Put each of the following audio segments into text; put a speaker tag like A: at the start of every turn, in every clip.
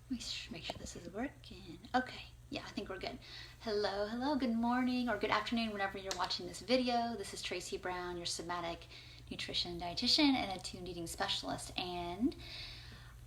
A: Let me make sure this is working. Okay, yeah, I think we're good. Hello, good morning or good afternoon whenever you're watching this video. This is Tracy Brown, your somatic nutrition dietitian and attuned eating specialist. And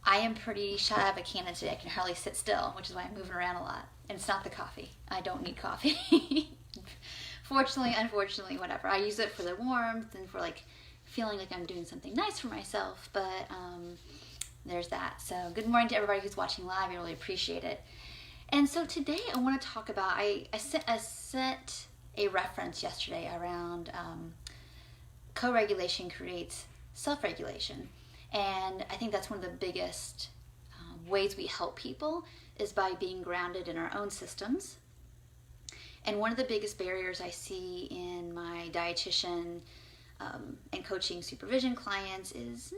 A: I am pretty shot out of a cannon today. I can hardly sit still, which is why I'm moving around a lot. And it's not the coffee. I don't need coffee. Fortunately, unfortunately, whatever. I use it for the warmth and for like feeling like I'm doing something nice for myself, but there's that. So good morning to everybody who's watching live. I really appreciate it. And so today I want to talk about, I set a reference yesterday around co-regulation creates self-regulation. And I think that's one of the biggest ways we help people is by being grounded in our own systems. And one of the biggest barriers I see in my dietitian and coaching supervision clients is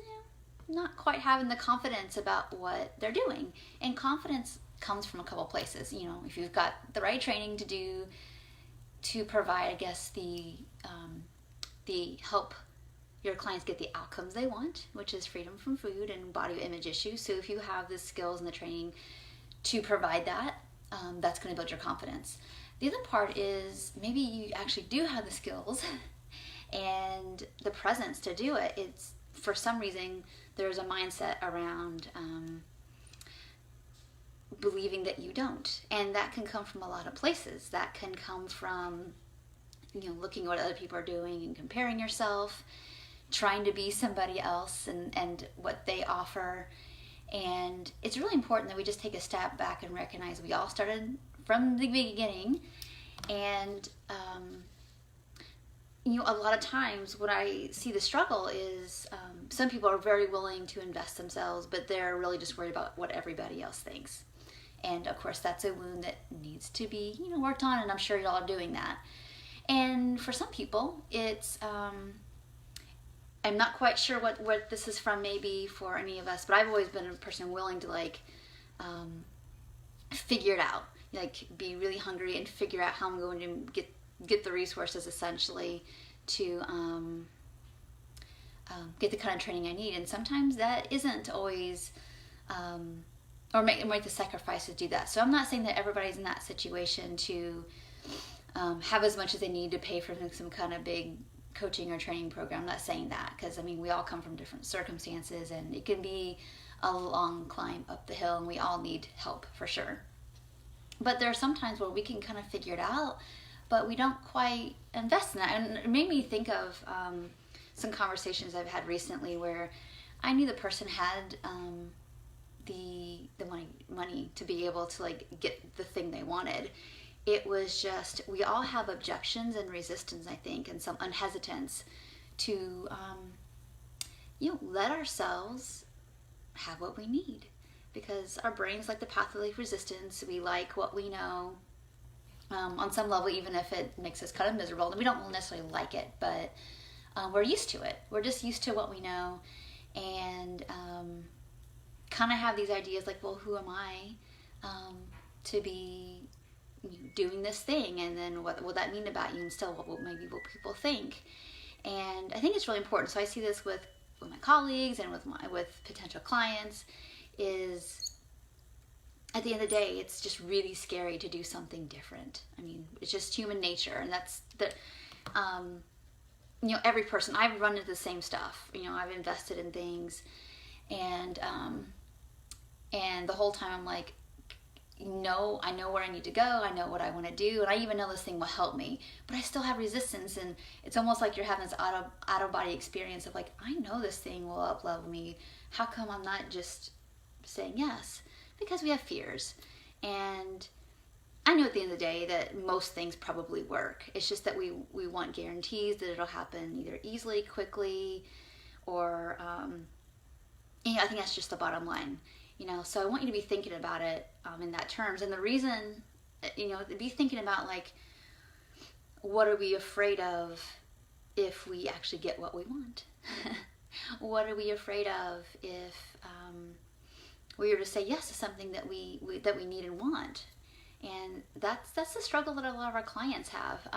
A: not quite having the confidence about what they're doing. And confidence comes from a couple places. You know, if you've got the right training to provide, I guess, the help your clients get the outcomes they want, which is freedom from food and body image issues. So if you have the skills and the training to provide that, that's going to build your confidence. The other part is maybe you actually do have the skills and the presence to do it. It's for some reason there's a mindset around believing that you don't, and that can come from a lot of places. That can come from looking at what other people are doing and comparing yourself, trying to be somebody else and what they offer. And it's really important that we just take a step back and recognize we all started from the beginning. And a lot of times what I see the struggle is some people are very willing to invest themselves, but they're really just worried about what everybody else thinks. And of course that's a wound that needs to be worked on, and I'm sure y'all are doing that. And for some people it's I'm not quite sure what this is from, maybe for any of us, but I've always been a person willing to figure it out, be really hungry and figure out how I'm going to get the resources essentially to get the kind of training I need. And sometimes that isn't always, or make the sacrifice to do that. So I'm not saying that everybody's in that situation to have as much as they need to pay for some kind of big coaching or training program. I'm not saying that, because we all come from different circumstances and it can be a long climb up the hill and we all need help for sure. But there are some times where we can kind of figure it out, but we don't quite invest in that. And it made me think of some conversations I've had recently where I knew the person had the money to be able to get the thing they wanted. It was just, we all have objections and resistance, I think, and some hesitance to let ourselves have what we need, because our brains like the path of least resistance. We like what we know on some level, even if it makes us kind of miserable. We don't necessarily like it, but we're used to it. We're just used to what we know, and kind of have these ideas like, well, who am I to be doing this thing, and then what will that mean about you, and still what people think. And I think it's really important. So I see this with my colleagues and with potential clients, is at the end of the day it's just really scary to do something different. It's just human nature, and that's the every person. I've run into the same stuff. I've invested in things, and the whole time I'm like, no, I know where I need to go. I know what I want to do. And I even know this thing will help me, but I still have resistance. And it's almost like you're having this out-of-body experience of I know this thing will up-level me. How come I'm not just saying yes? Because we have fears. And I know at the end of the day that most things probably work. It's just that we want guarantees that it'll happen either easily, quickly, or I think that's just the bottom line. So I want you to be thinking about it in that terms. And the reason, be thinking about what are we afraid of if we actually get what we want? What are we afraid of if we were to say yes to something that we need and want? And that's the struggle that a lot of our clients have.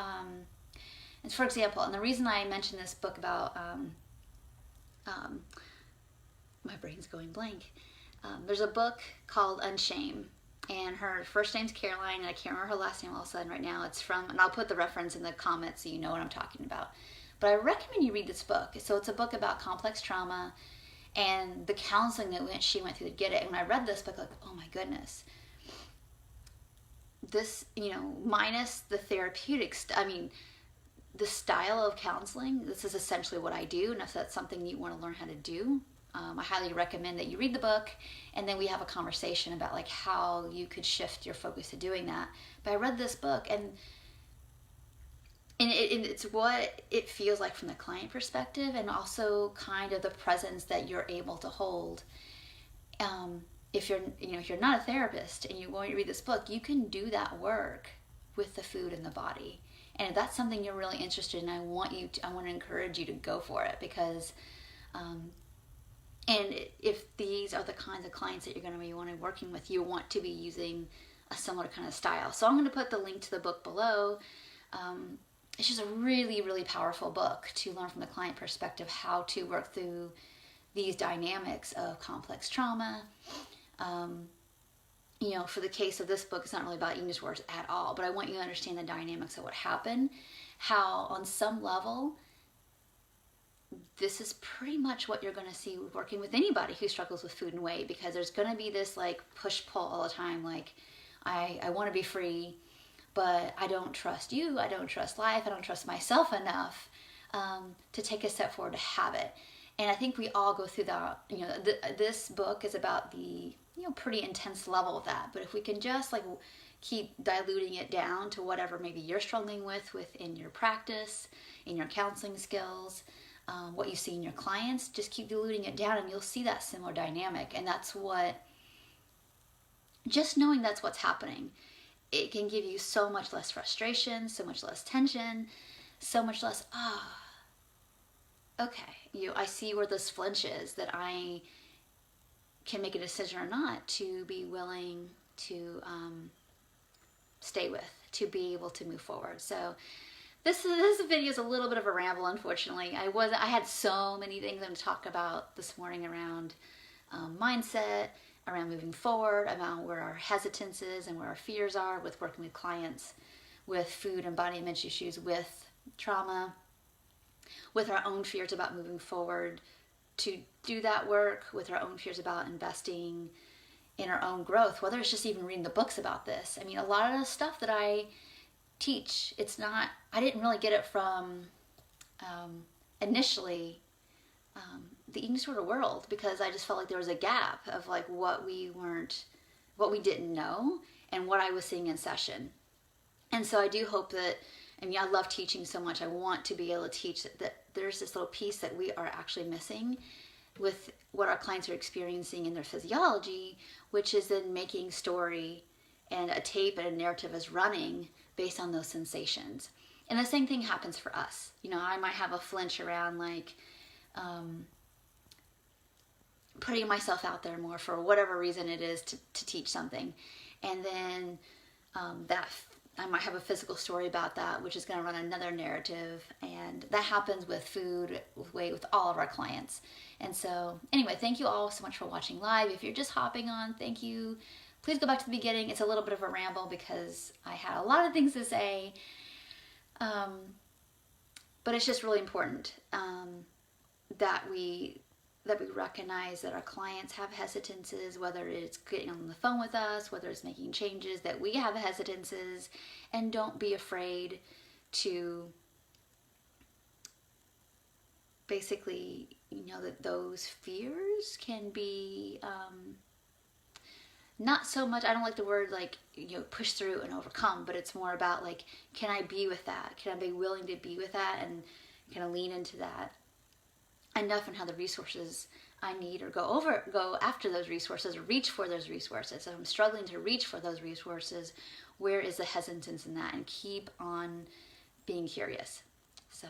A: And for example, and the reason I mentioned this book about my brain's going blank. There's a book called Unshame, and her first name's Caroline, and I can't remember her last name all of a sudden right now. It's from, and I'll put the reference in the comments so you know what I'm talking about. But I recommend you read this book. So it's a book about complex trauma and the counseling that she went through to get it. And when I read this book, like, oh my goodness, this, minus the therapeutics, the style of counseling, this is essentially what I do. And if that's something you want to learn how to do, I highly recommend that you read the book, and then we have a conversation about like how you could shift your focus to doing that. But I read this book, and it's what it feels like from the client perspective, and also kind of the presence that you're able to hold. If you're not a therapist and you want to read this book, you can do that work with the food and the body. And if that's something you're really interested in, I want to encourage you to go for it, because and if these are the kinds of clients that you're going to be wanting working with, you want to be using a similar kind of style. So I'm going to put the link to the book below. It's just a really, really powerful book to learn from the client perspective how to work through these dynamics of complex trauma. For the case of this book, it's not really about eating disorders at all, but I want you to understand the dynamics of what happened, how on some level, this is pretty much what you're going to see working with anybody who struggles with food and weight, because there's going to be this like push-pull all the time. Like, I want to be free, but I don't trust you. I don't trust life. I don't trust myself enough to take a step forward to have it. And I think we all go through that. This book is about the pretty intense level of that. But if we can just like keep diluting it down to whatever maybe you're struggling with within your practice, in your counseling skills, what you see in your clients, just keep diluting it down, and you'll see that similar dynamic. And that's what, just knowing that's what's happening, it can give you so much less frustration, so much less tension, so much less, okay, I see where this flinch is, that I can make a decision or not to be willing to stay with, to be able to move forward. So this video is a little bit of a ramble, unfortunately. I had so many things I'm going to talk about this morning around mindset, around moving forward, about where our hesitance is and where our fears are with working with clients with food and body image issues, with trauma, with our own fears about moving forward to do that work, with our own fears about investing in our own growth, whether it's just even reading the books about this. A lot of the stuff that I teach, I didn't really get it from initially the eating disorder world, because I just felt like there was a gap of like what we didn't know and what I was seeing in session. And so I do hope that, I love teaching so much. I want to be able to teach that there's this little piece that we are actually missing with what our clients are experiencing in their physiology, which is then making story and a tape and a narrative is running based on those sensations. And the same thing happens for us. I might have a flinch around like putting myself out there more for whatever reason it is to teach something. And then I might have a physical story about that, which is going to run another narrative. And that happens with food, with weight, with all of our clients. And so anyway, thank you all so much for watching live. If you're just hopping on, thank you. Please go back to the beginning. It's a little bit of a ramble because I had a lot of things to say. But it's just really important that we recognize that our clients have hesitances, whether it's getting on the phone with us, whether it's making changes, that we have hesitances, and don't be afraid to basically, that those fears can be not so much, I don't like the word like, push through and overcome, but it's more about like, can I be with that? Can I be willing to be with that and kind of lean into that enough and have the resources I need, or go after those resources, or reach for those resources. If I'm struggling to reach for those resources, where is the hesitance in that? And keep on being curious. So,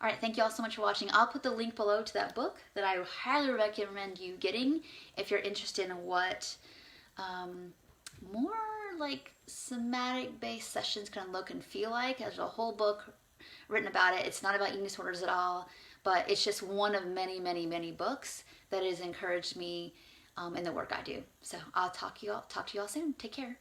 A: all right, thank you all so much for watching. I'll put the link below to that book that I highly recommend you getting if you're interested in what more like somatic-based sessions can look and feel like. There's a whole book written about it. It's not about eating disorders at all, but it's just one of many, many, many books that has encouraged me in the work I do. So I'll talk to you all soon. Take care.